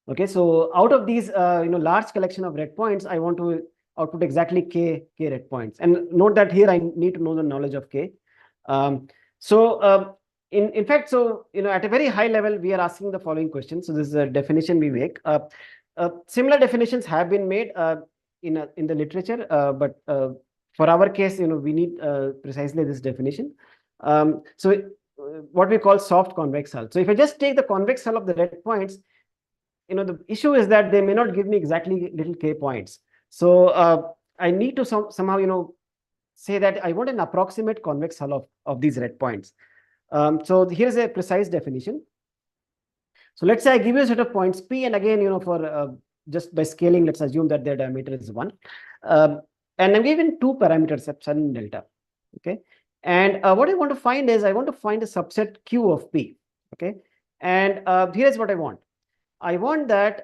Okay, so out of these large collection of red points, I want to output exactly K red points. And note that here I need to know the knowledge of K. In fact, at a very high level, we are asking the following question. So this is a definition we make. Similar definitions have been made in the literature, but for our case, we need precisely this definition. What we call soft convex hull. So if I just take the convex hull of the red points, the issue is that they may not give me exactly little K points. So I need to somehow say that I want an approximate convex hull of these red points. So here's a precise definition. So let's say I give you a set of points P, and again, for just by scaling, let's assume that their diameter is 1. And I'm given two parameters, epsilon and delta. Okay. And what I want to find is I want to find a subset Q of P. Okay. And here's what I want. I want that,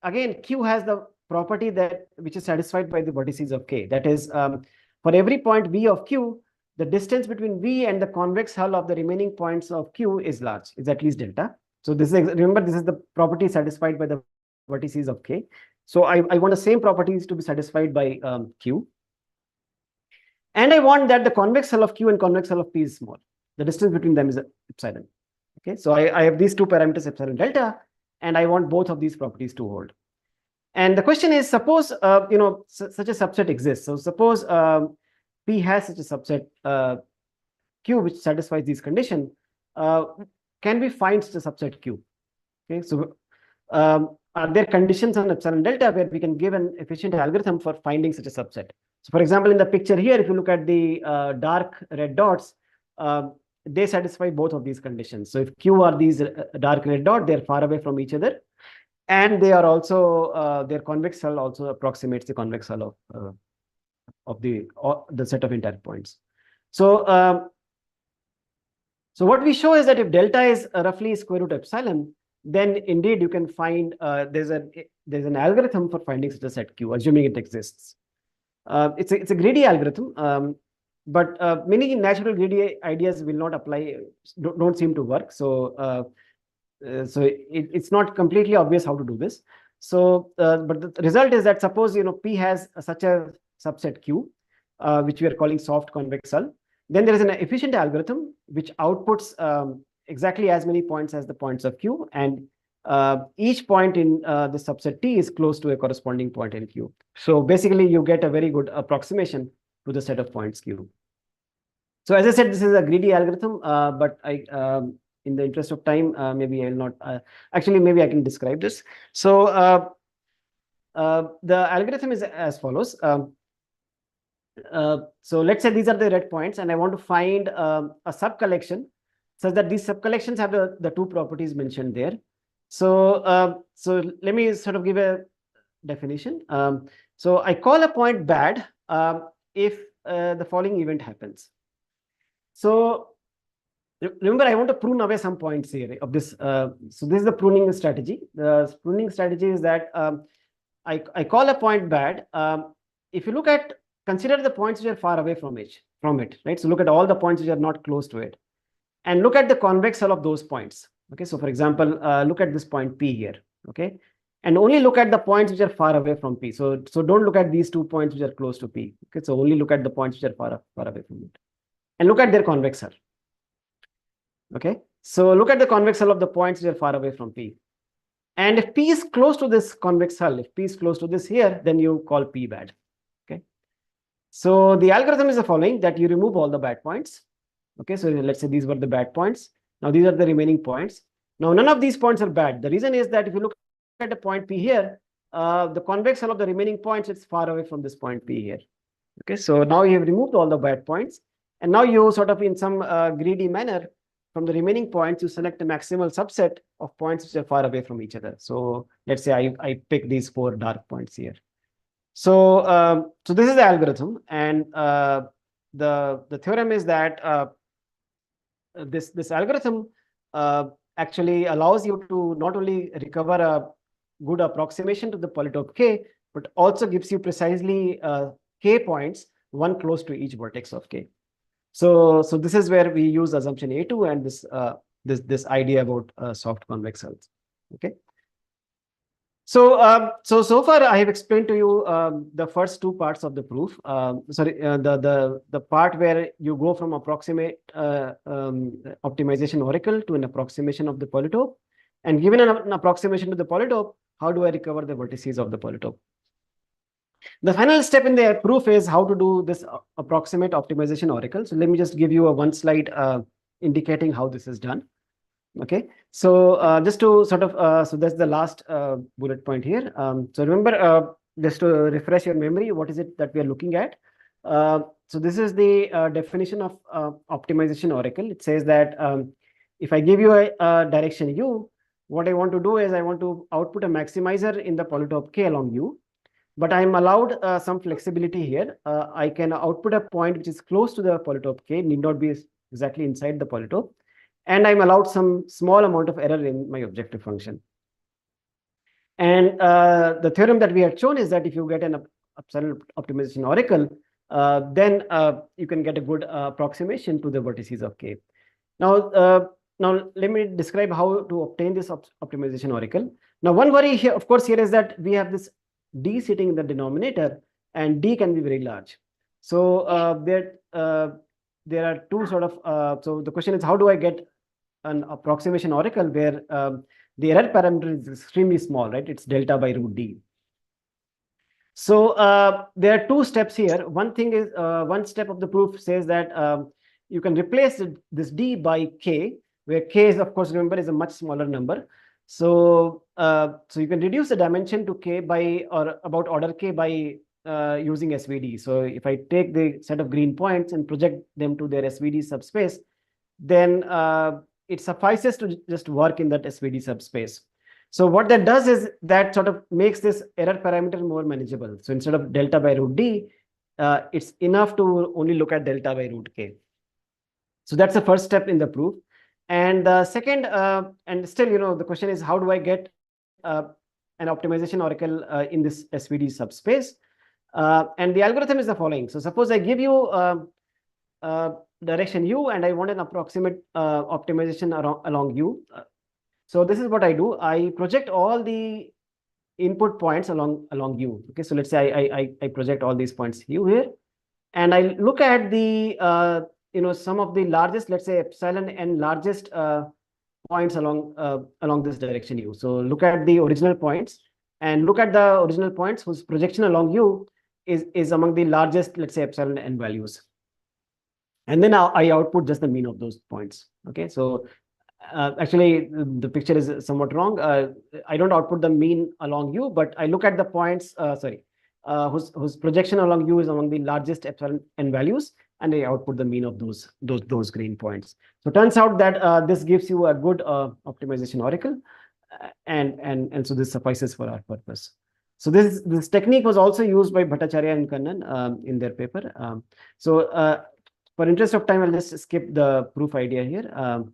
again, Q has the property which is satisfied by the vertices of K. That is, for every point V of Q, the distance between V and the convex hull of the remaining points of Q is large, is at least delta. So this is, remember, this is the property satisfied by the vertices of K. So I want the same properties to be satisfied by Q. And I want that the convex hull of Q and convex hull of P is small. The distance between them is epsilon. Okay, so I have these two parameters, epsilon and delta, and I want both of these properties to hold. And the question is, suppose such a subset exists. So suppose P has such a subset Q which satisfies these conditions. Can we find such a subset Q? Okay, so are there conditions on epsilon delta where we can give an efficient algorithm for finding such a subset? So for example, in the picture here, if you look at the dark red dots, they satisfy both of these conditions. So if Q are these dark red dots, they're far away from each other. And they are also, their convex hull also approximates the convex hull of the set of intact points. So, so what we show is that if delta is roughly square root epsilon, then indeed you can find there's an algorithm for finding such a set Q, assuming it exists. It's a greedy algorithm, but many natural greedy ideas will not apply, don't seem to work. So it's not completely obvious how to do this. So, but the result is that suppose P has such a subset Q, which we are calling soft convex hull. Then there is an efficient algorithm which outputs exactly as many points as the points of Q, and each point in the subset T is close to a corresponding point in Q. So basically, you get a very good approximation to the set of points Q. So as I said, this is a greedy algorithm, but in the interest of time, maybe I'll not. Actually, maybe I can describe this. So the algorithm is as follows. So let's say these are the red points, and I want to find a sub-collection such that these sub-collections have the two properties mentioned there. So so let me sort of give a definition. So I call a point bad if the following event happens. So remember, I want to prune away some points here of this. So this is the pruning strategy. The pruning strategy is that I call a point bad. If you look at, consider the points which are far away from it, right? So look at all the points which are not close to it, and look at the convex hull of those points. Okay, so for example, look at this point P here. Okay, and only look at the points which are far away from P. So don't look at these 2 points which are close to P. Okay, so only look at the points which are far away from it, and look at their convex hull. Okay, so look at the convex hull of the points which are far away from P. And if P is close to this convex hull, if P is close to this here, then you call P bad. Okay, so the algorithm is the following, that you remove all the bad points. Okay, so let's say these were the bad points. Now these are the remaining points. Now none of these points are bad. The reason is that if you look at the point P here, the convex hull of the remaining points, it's far away from this point P here. Okay, so now you have removed all the bad points, and now you sort of in some greedy manner, from the remaining points, you select a maximal subset of points which are far away from each other. So let's say I pick these 4 dark points here. So so this is the algorithm, and the theorem is that this algorithm actually allows you to not only recover a good approximation to the polytope K, but also gives you precisely K points, one close to each vertex of K. So this is where we use assumption A2 and this idea about soft convex hulls. Okay. So so far I have explained to you the first 2 parts of the proof. The part where you go from approximate optimization oracle to an approximation of the polytope, and given an approximation to the polytope, how do I recover the vertices of the polytope? The final step in the proof is how to do this approximate optimization oracle. So let me just give you a 1 slide indicating how this is done. Okay, so just to sort of, so that's the last bullet point here. So remember, just to refresh your memory, what is it that we are looking at? So this is the definition of optimization oracle. It says that if I give you a direction U, what I want to do is I want to output a maximizer in the polytope K along U. But I'm allowed some flexibility here. I can output a point which is close to the polytope K, need not be exactly inside the polytope. And I'm allowed some small amount of error in my objective function. And the theorem that we had shown is that if you get an absolute optimization oracle, then you can get a good approximation to the vertices of K. Now, now let me describe how to obtain this optimization oracle. Now, one worry here, of course, here is that we have this D sitting in the denominator, and D can be very large. So there are 2 sort of, so the question is, how do I get an approximation oracle where the error parameter is extremely small, right? It's delta by root D. So there are 2 steps here. One thing is, one step of the proof says that you can replace this D by K, where K is, of course, remember, is a much smaller number. So so you can reduce the dimension to K by, or about order K by using SVD. So if I take the set of green points and project them to their SVD subspace, then it suffices to just work in that SVD subspace. So what that does is that sort of makes this error parameter more manageable. So instead of delta by root D, it's enough to only look at delta by root K. So that's the first step in the proof. And the second, and still, you know, the question is, how do I get an optimization oracle in this SVD subspace? And the algorithm is the following. So suppose I give you direction U, and I want an approximate optimization along U. So this is what I do. I project all the input points along U. Okay, so let's say I project all these points U here, and I look at the you know, some of the largest, let's say epsilon n largest points along this direction U. So look at the original points, and look at the original points whose projection along U is among the largest, let's say epsilon n values. And then I output just the mean of those points. Okay, so Actually, the picture is somewhat wrong. I don't output the mean along U, but I look at the points, whose projection along U is among the largest epsilon n values, and I output the mean of those green points. So it turns out that this gives you a good optimization oracle, and so this suffices for our purpose. So this technique was also used by Bhattacharya and Kannan in their paper. For interest of time, I'll just skip the proof idea here.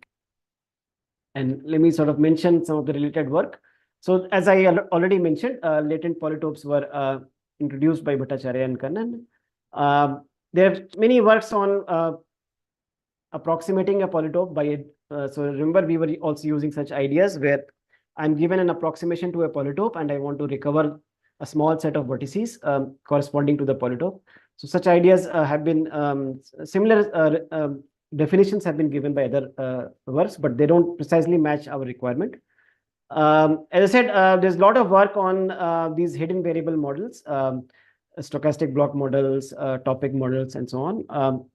And let me sort of mention some of the related work. So as I already mentioned, latent polytopes were introduced by Bhattacharya and Kannan. There are many works on approximating a polytope by so remember, we were also using such ideas where I'm given an approximation to a polytope and I want to recover a small set of vertices corresponding to the polytope. So such ideas have been similar definitions have been given by other works, but they don't precisely match our requirement. As I said, there's a lot of work on these hidden variable models, stochastic block models, topic models, and so on.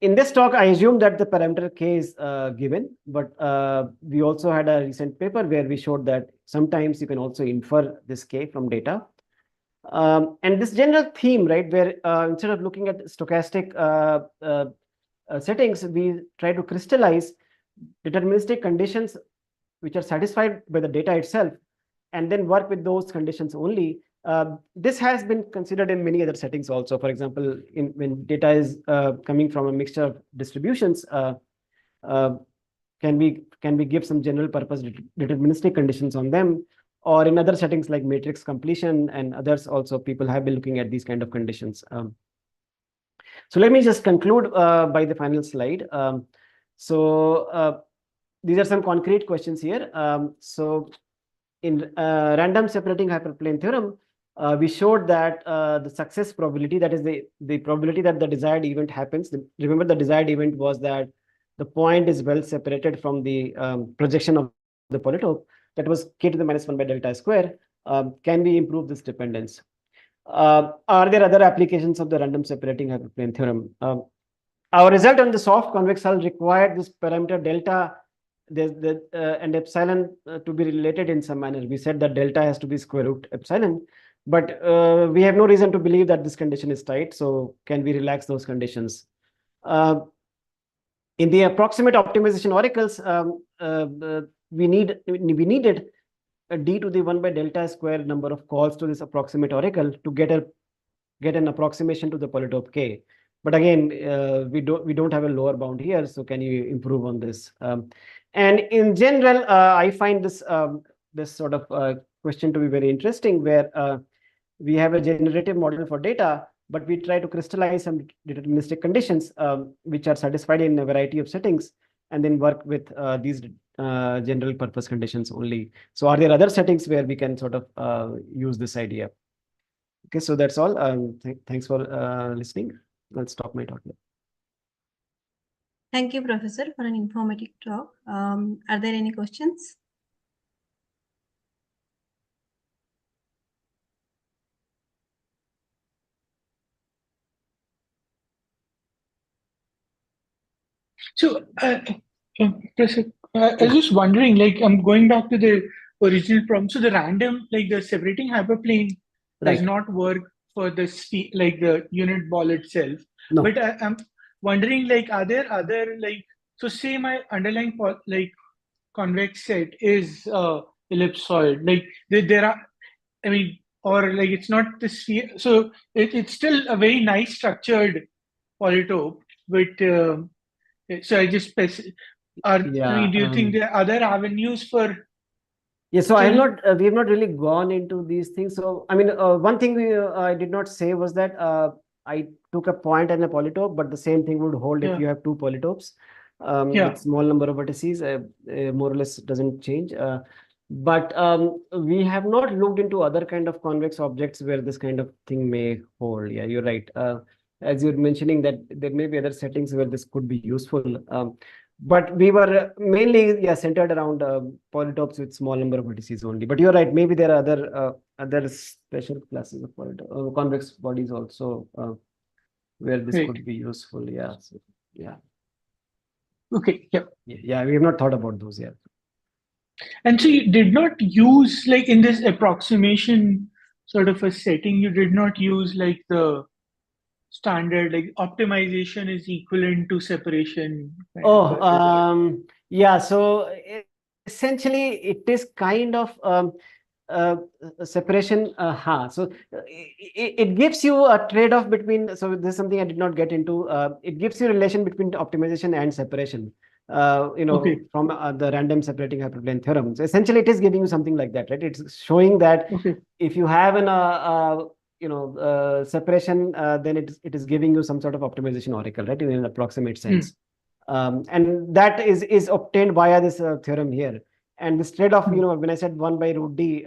In this talk, I assume that the parameter k is given, but we also had a recent paper where we showed that sometimes you can also infer this k from data. And this general theme, right, where instead of looking at stochastic settings, we try to crystallize deterministic conditions which are satisfied by the data itself, and then work with those conditions only. This has been considered in many other settings also. For example, when data is coming from a mixture of distributions, can we give some general purpose deterministic conditions on them? Or in other settings like matrix completion and others also, people have been looking at these kind of conditions. So let me just conclude by the final slide. These are some concrete questions here. So in random separating hyperplane theorem, we showed that the success probability, that is the probability that the desired event happens. Remember, the desired event was that the point is well separated from the projection of the polytope. That was k to the minus 1 by delta square. Can we improve this dependence? Are there other applications of the random separating hyperplane theorem? Our result on the soft convex hull required this parameter delta and epsilon to be related in some manner. We said that delta has to be square root epsilon, but we have no reason to believe that this condition is tight. So can we relax those conditions? In the approximate optimization oracles, we needed a d to the 1 by delta square number of calls to this approximate oracle to get an approximation to the polytope k. But again, we don't have a lower bound here. So can you improve on this? And in general, I find this sort of question to be very interesting, where we have a generative model for data, but we try to crystallize some deterministic conditions which are satisfied in a variety of settings, and then work with these general purpose conditions only. So are there other settings where we can sort of use this idea? Okay, so that's all. Thanks for listening. I'll stop my talk here. Thank you, Professor, for an informative talk. Are there any questions? So, Professor, I was just wondering, like, I'm going back to the original problem. So the random, like the separating hyperplane does not work for the like the unit ball itself. No. But I'm wondering, like, are there other, like, so say my underlying like convex set is ellipsoid, like there are, I mean, or like it's not the sphere, so it's still a very nice structured polytope, but so I just I mean, do you think there are other avenues for? Yeah, so I have not. We have not really gone into these things. So I mean, one thing I did not say was that I took a point and a polytope, but the same thing would hold if you have two polytopes with small number of vertices. More or less doesn't change. But we have not looked into other kind of convex objects where this kind of thing may hold. Yeah, you're right. As you're mentioning that there may be other settings where this could be useful. But we were mainly centered around polytopes with small number of vertices only. But you're right. Maybe there are other special classes of convex bodies also where this could be useful. Yeah. So, yeah. Okay, yeah. Yeah, we have not thought about those yet. And so you did not use, like in this approximation sort of a setting, you did not use like the standard, like optimization is equivalent to separation kind of Oh, a result. yeah. So essentially, it is kind of uh, separation. So it gives you a trade-off between. So this is something I did not get into. It gives you a relation between optimization and separation. Okay, From the random separating hyperplane theorem. So essentially, it is giving you something like that, right? It's showing that okay. if you have separation, then it is giving you some sort of optimization oracle, right, in an approximate sense. And that is obtained via this theorem here. And this trade-off, when I said 1 by root d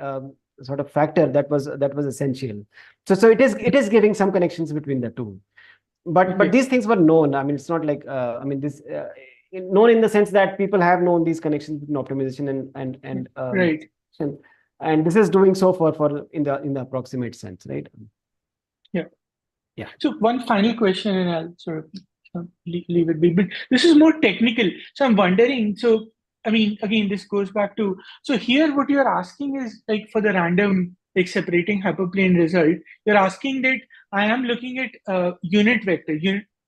sort of factor, that was essential. So it is giving some connections between the two. But these things were known. I mean, it's not like this known in the sense that people have known these connections between optimization and Right. and this is doing so for in the approximate sense, right? So one final question, and I'll sort of leave it be. But this is more technical. So I'm wondering. So I mean, again, this goes back to. So here, what you're asking is like for the random, like separating hyperplane result, you're asking that I am looking at unit vector.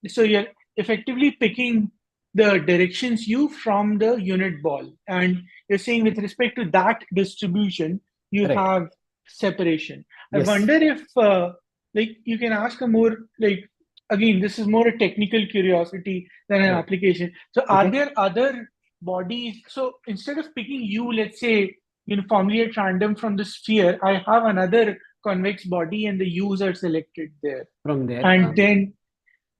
So you're effectively picking the directions u from the unit ball, and you're saying with respect to that distribution, you Right. have separation. Yes. I wonder if like you can ask a more like, again, this is more a technical curiosity than an Right. application. So are Okay. there other bodies? So instead of picking u, let's say uniformly at random from the sphere, I have another convex body and the u's are selected there. From there. And then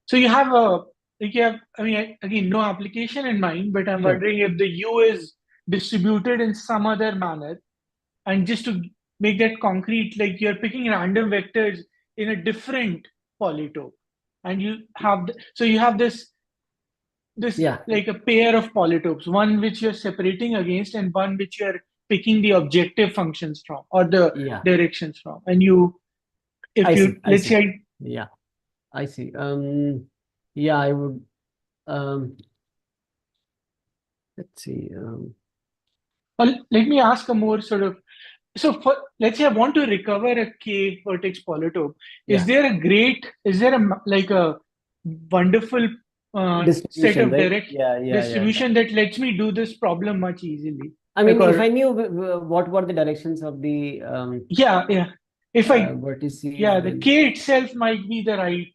so you have a like you have, I mean, again, no application in mind, but I'm Sure. wondering if the u is distributed in some other manner. And just to make that concrete, like you're picking random vectors in a different polytope, and you have so you have this Yeah. like a pair of polytopes, one which you're separating against and one which you're picking the objective functions from or the Yeah. directions from. And you, if I you see. let's say, Yeah, I see. Yeah, I would. Let's see. well, let me ask a more sort of, so for let's say I want to recover a k vertex polytope. Yeah. Is there a like a wonderful set Distribution, of right? direct Yeah. distribution that lets me do this problem much easily? I mean, Because if I knew what were the directions of the yeah, if I vertices, the then k itself might be the right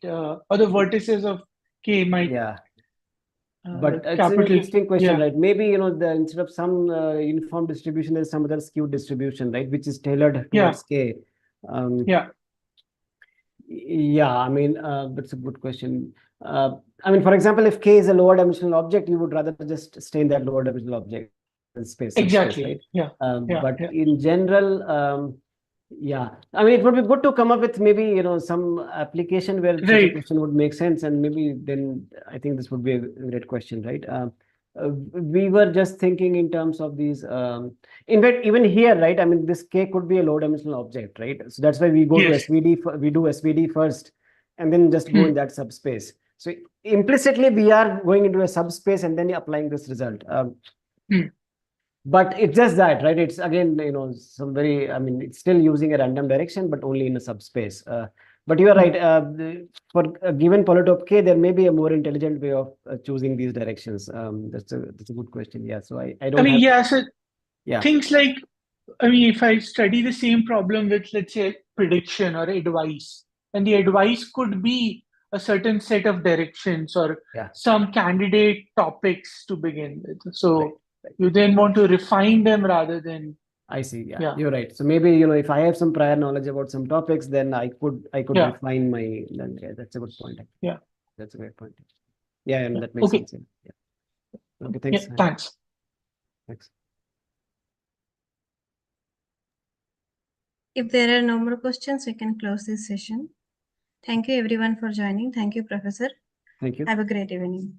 or the vertices of k might yeah. But it's an capital interesting question, right? Maybe instead of some uniform distribution, there's some other skewed distribution, right? Which is tailored towards k. Yeah. Yeah, I mean, that's a good question. I mean, for example, if k is a lower dimensional object, you would rather just stay in that lower dimensional object space, subspace, Exactly. right? Yeah. But in general, yeah, I mean, it would be good to come up with maybe some application where such a question would make sense, and maybe then I think this would be a great question, right? We were just thinking in terms of these. In fact, even here, right? I mean, this k could be a low dimensional object, right? So that's why we go to SVD. We do SVD first, and then just go in that subspace. So implicitly, we are going into a subspace and then applying this result. But it's just that, right? It's again, some very, I mean, it's still using a random direction, but only in a subspace. But you are right. For a given polytope k, there may be a more intelligent way of choosing these directions. That's a good question. Yeah. So I don't. I mean, have, so things like, I mean, if I study the same problem with, let's say, prediction or advice, and the advice could be a certain set of directions or some candidate topics to begin with. So you then want to refine them rather than. I see. Yeah, you're right. So maybe if I have some prior knowledge about some topics, then I could refine my. Then that's a good point. Yeah, that's a great point. Yeah, and that makes sense. Yeah. Okay. Thanks. Thanks. Thanks. If there are no more questions, we can close this session. Thank you everyone for joining. Thank you, Professor. Thank you. Have a great evening.